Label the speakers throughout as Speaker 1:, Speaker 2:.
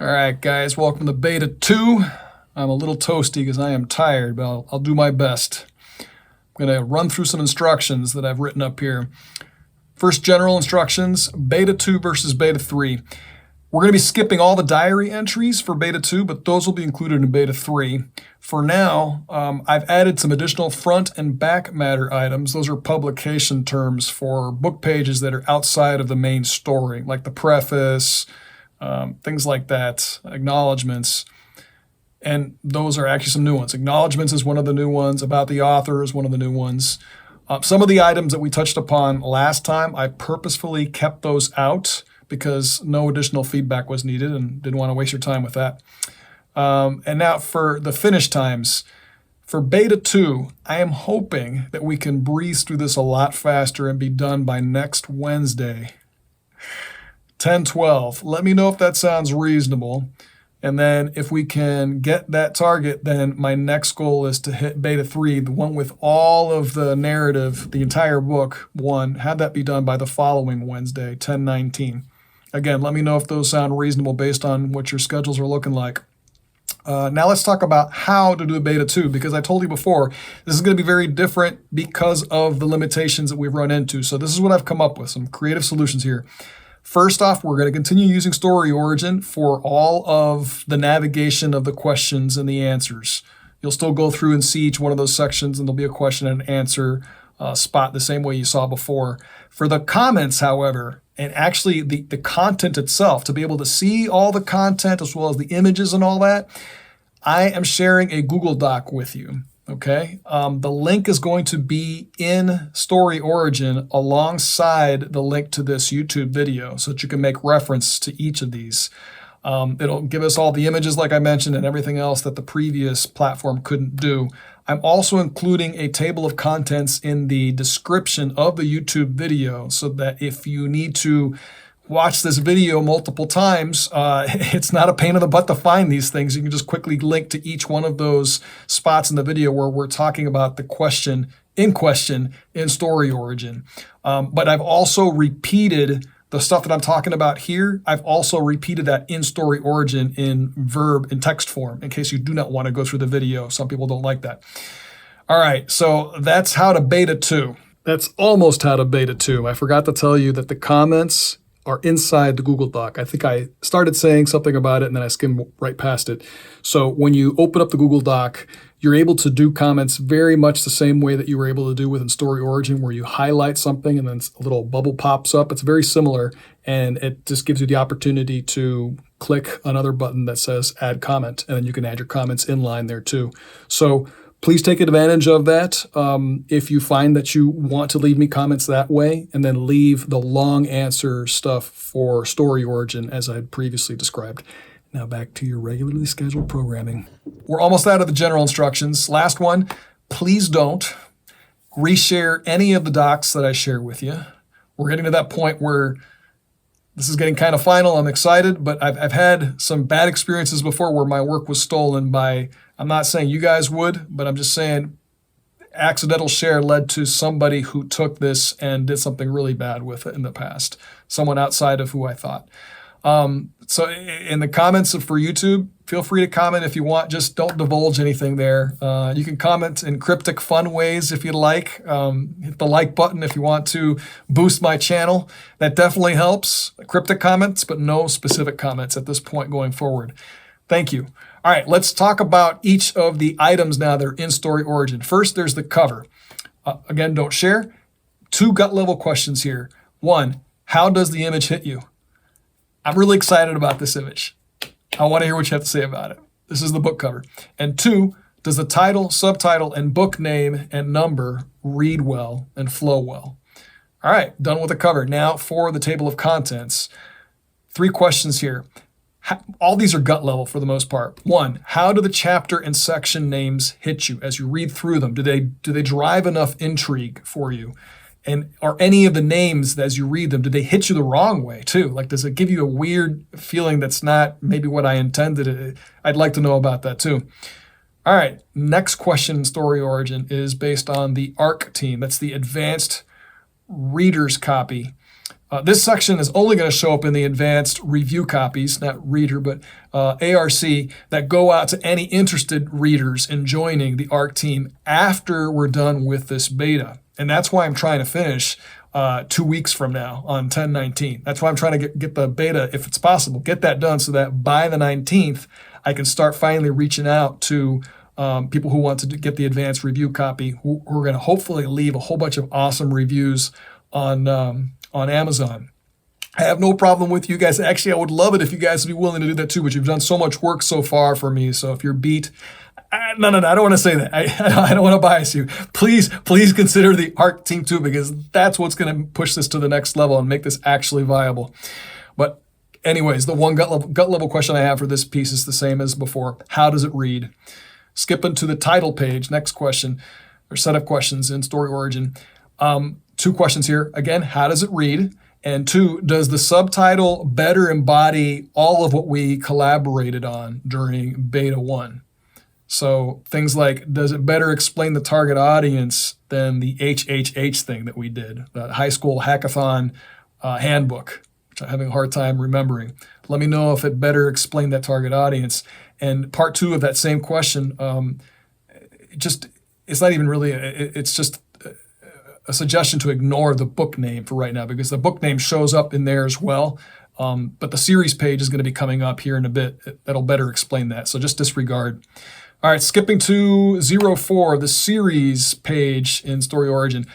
Speaker 1: All right, guys, welcome to Beta 2. I'm a little toasty because I am tired, but I'll do my best. I'm going to run through some instructions that I've written up here. First, general instructions, Beta 2 versus Beta 3. We're going to be skipping all the diary entries for Beta 2, but those will be included in Beta 3. For now, I've added some additional front and back matter items. Those are publication terms for book pages that are outside of the main story, like the preface, things like that, acknowledgements. And those are actually some new ones. Acknowledgements is one of the new ones. About the author is one of the new ones. Some of the items that we touched upon last time, I purposefully kept those out because no additional feedback was needed and didn't want to waste your time with that. And now for the finish times. For Beta 2, I am hoping that we can breeze through this a lot faster and be done by next Wednesday. 10/12. Let me know if that sounds reasonable. And then if we can get that target, then my next goal is to hit Beta 3, the one with all of the narrative, the entire book, have that be done by the following Wednesday, 10/19. Again, let me know if those sound reasonable based on what your schedules are looking like. Now let's talk about how to do Beta 2, because I told you before, this is going to be very different because of the limitations that we've run into. So this is what I've come up with, some creative solutions here. First off, we're going to continue using Story Origin for all of the navigation of the questions and the answers. You'll still go through and see each one of those sections, and there'll be a question and answer spot the same way you saw before. For the comments, however, and actually the content itself, to be able to see all the content as well as the images and all that, I am sharing a Google Doc with you. Okay, the link is going to be in Story Origin alongside the link to this YouTube video so that you can make reference to each of these. It'll give us all the images like I mentioned and everything else that the previous platform couldn't do. I'm also including a table of contents in the description of the YouTube video so that if you need to watch this video multiple times, it's not a pain in the butt to find these things. You can just quickly link to each one of those spots in the video where we're talking about the question in Story Origin. But I've also repeated the stuff that I'm talking about here. I've also repeated that in Story Origin in text form, in case you do not want to go through the video. Some people don't like that. All right, so that's how to Beta 2. That's almost how to Beta 2. I forgot to tell you that the comments are inside the Google Doc. I think I started saying something about it and then I skimmed right past it. So when you open up the Google Doc, you're able to do comments very much the same way that you were able to do within Story Origin, where you highlight something and then a little bubble pops up. It's very similar, and it just gives you the opportunity to click another button that says Add Comment, and then you can add your comments inline there too. So please take advantage of that if you find that you want to leave me comments that way, and then leave the long answer stuff for Story Origin as I had previously described. Now back to your regularly scheduled programming. We're almost out of the general instructions. Last one, please don't reshare any of the docs that I share with you. We're getting to that point where this is getting kind of final. I'm excited, but I've had some bad experiences before where my work was stolen by, I'm not saying you guys would, but I'm just saying accidental share led to somebody who took this and did something really bad with it in the past. Someone outside of who I thought. So in the comments for YouTube, feel free to comment if you want. Just don't divulge anything there. You can comment in cryptic, fun ways if you'd like. Hit the like button if you want to boost my channel. That definitely helps. Cryptic comments, but no specific comments at this point going forward. Thank you. All right, let's talk about each of the items now that are in Story Origin. First, there's the cover. Again, don't share. 2 gut level questions here. 1, how does the image hit you? I'm really excited about this image. I want to hear what you have to say about it. This is the book cover. And 2, does the title, subtitle, and book name and number read well and flow well? All right, done with the cover. Now for the table of contents. 3 questions here. All these are gut level for the most part. 1, how do the chapter and section names hit you as you read through them? Do they drive enough intrigue for you? And are any of the names, as you read them, do they hit you the wrong way too? Like, does it give you a weird feeling that's not maybe what I intended? I'd like to know about that too. All right, next question in Story Origin is based on the ARC team. That's the Advanced Reader's Copy. This section is only going to show up in the advanced review copies, not reader, but ARC, that go out to any interested readers in joining the ARC team after we're done with this beta. And that's why I'm trying to finish 2 weeks from now on 10/19. That's why I'm trying to get the beta, if it's possible, get that done so that by the 19th, I can start finally reaching out to people who want to get the advanced review copy, who are going to hopefully leave a whole bunch of awesome reviews on Amazon. I have no problem with you guys. Actually, I would love it if you guys would be willing to do that too, but you've done so much work so far for me. So if you're beat, no, I don't want to say that. I don't want to bias you. Please consider the ARC team too, because that's what's going to push this to the next level and make this actually viable. But anyways, the one gut level question I have for this piece is the same as before. How does it read? Skipping to the title page, next question, or set of questions in Story Origin. 2 questions here. Again, how does it read? And 2, does the subtitle better embody all of what we collaborated on during beta 1? So things like, does it better explain the target audience than the HHH thing that we did, the high school hackathon handbook, which I'm having a hard time remembering. Let me know if it better explained that target audience. And part 2 of that same question, it's not even really, it's just a suggestion to ignore the book name for right now, because the book name shows up in there as well. But the series page is going to be coming up here in a bit. That'll better explain that. So just disregard. All right, skipping to 04, the series page in Story Origin.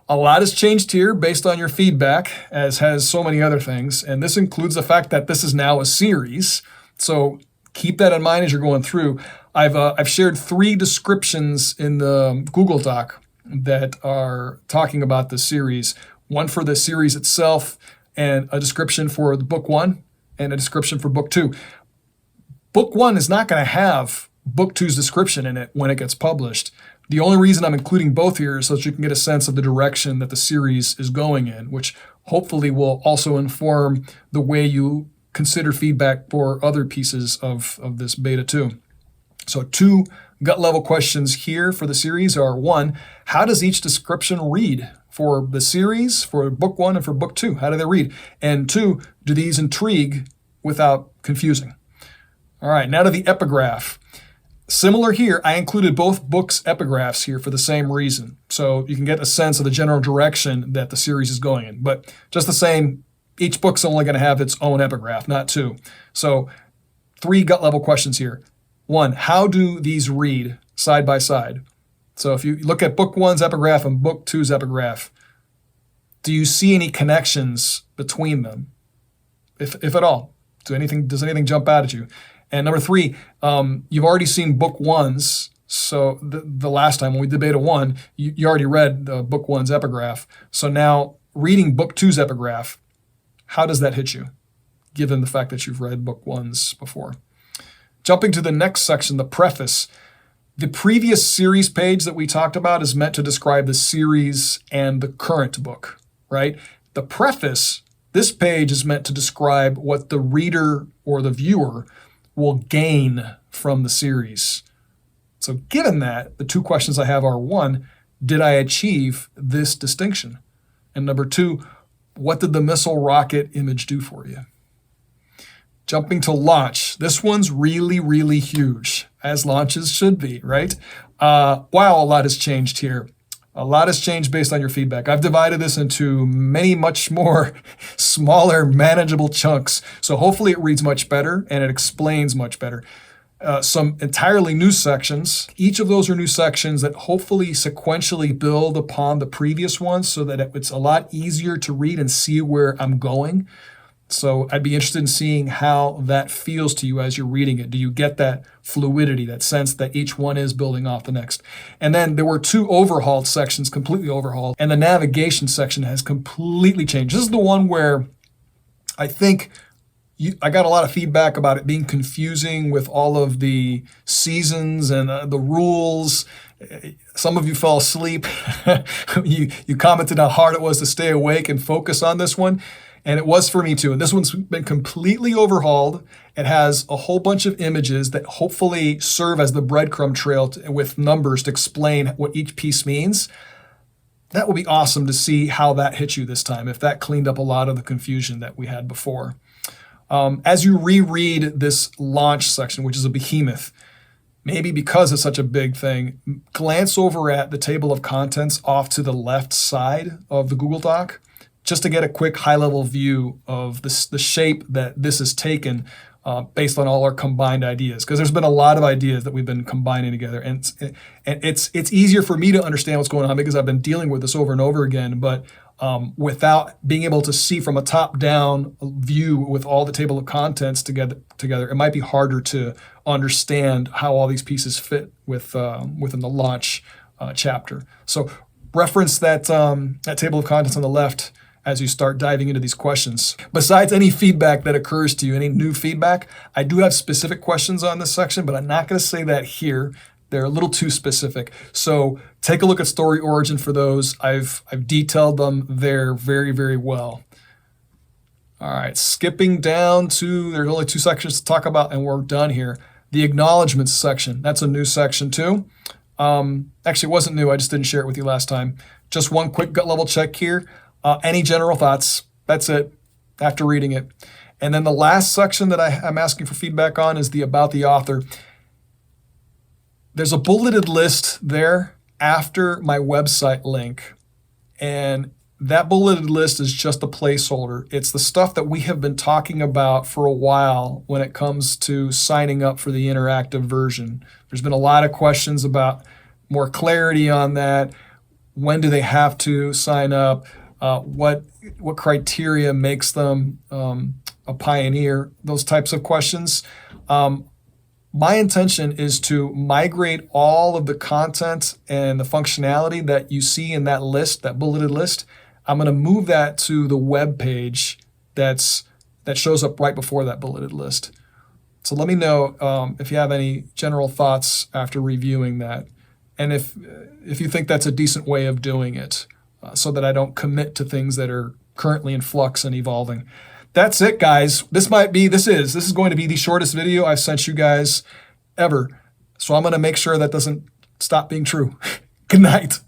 Speaker 1: A lot has changed here based on your feedback, as has so many other things. And this includes the fact that this is now a series. So keep that in mind as you're going through. I've shared 3 descriptions in the Google Doc that are talking about the series. One for the series itself, and a description for the book 1, and a description for book 2. Book 1 is not going to have book 2's description in it when it gets published. The only reason I'm including both here is so that you can get a sense of the direction that the series is going in, which hopefully will also inform the way you consider feedback for other pieces of this beta 2. So 2 gut level questions here for the series are: 1, how does each description read for the series, for book 1 and for book 2? How do they read? And 2, do these intrigue without confusing? All right, now to the epigraph. Similar here, I included both books' epigraphs here for the same reason. So you can get a sense of the general direction that the series is going in. But just the same, each book's only going to have its own epigraph, not 2. So 3 gut level questions here. 1, how do these read side by side? So if you look at book 1's epigraph and book 2's epigraph, do you see any connections between them, if at all? Does anything jump out at you? And number 3, you've already seen book 1's. So the last time when we did beta 1, you already read book 1's epigraph. So now reading book 2's epigraph, how does that hit you, given the fact that you've read book 1's before? Jumping to the next section, the preface. The previous series page that we talked about is meant to describe the series and the current book, right? The preface, this page is meant to describe what the reader or the viewer will gain from the series. So given that, the 2 questions I have are: 1, did I achieve this distinction? And number 2, what did the missile rocket image do for you? Jumping to launch. This one's really, really huge, as launches should be, right? Wow, a lot has changed here. A lot has changed based on your feedback. I've divided this into many, much more smaller, manageable chunks. So hopefully it reads much better and it explains much better. Some entirely new sections. Each of those are new sections that hopefully sequentially build upon the previous ones so that it's a lot easier to read and see where I'm going. So I'd be interested in seeing how that feels to you as you're reading it. Do you get that fluidity, that sense that each one is building off the next? And then there were 2 overhauled sections, completely overhauled, and the navigation section has completely changed. This is the one where I think I got a lot of feedback about it being confusing with all of the seasons and the rules. Some of you fell asleep. You commented how hard it was to stay awake and focus on this one. And it was for me too. And this one's been completely overhauled. It has a whole bunch of images that hopefully serve as the breadcrumb trail with numbers to explain what each piece means. that would be awesome to see how that hit you this time, if that cleaned up a lot of the confusion that we had before. As you reread this launch section, which is a behemoth, maybe because it's such a big thing, glance over at the table of contents off to the left side of the Google Doc, just to get a quick high-level view of the shape that this has taken based on all our combined ideas. Because there's been a lot of ideas that we've been combining together. And it's easier for me to understand what's going on because I've been dealing with this over and over again. But without being able to see from a top-down view with all the table of contents together, it might be harder to understand how all these pieces fit within the launch chapter. So reference that table of contents on the left as you start diving into these questions. Besides any feedback that occurs to you, any new feedback, I do have specific questions on this section, but I'm not going to say that here. They're a little too specific. So take a look at story origin for those. I've detailed them there very, very well. All right, skipping down to, there's only 2 sections to talk about and we're done here. The acknowledgements section, that's a new section too. Actually, it wasn't new, I just didn't share it with you last time. Just one quick gut level check here. Any general thoughts? That's it, after reading it. And then the last section that I'm asking for feedback on is the about the author. There's a bulleted list there after my website link. And that bulleted list is just a placeholder. It's the stuff that we have been talking about for a while when it comes to signing up for the interactive version. There's been a lot of questions about more clarity on that. When do they have to sign up? What criteria makes them a pioneer? Those types of questions. My intention is to migrate all of the content and the functionality that you see in that list, that bulleted list. I'm going to move that to the web page that shows up right before that bulleted list. So let me know if you have any general thoughts after reviewing that, and if you think that's a decent way of doing it, so that I don't commit to things that are currently in flux and evolving. That's it, guys. This is going to be the shortest video I've sent you guys ever. So I'm going to make sure that doesn't stop being true. Good night.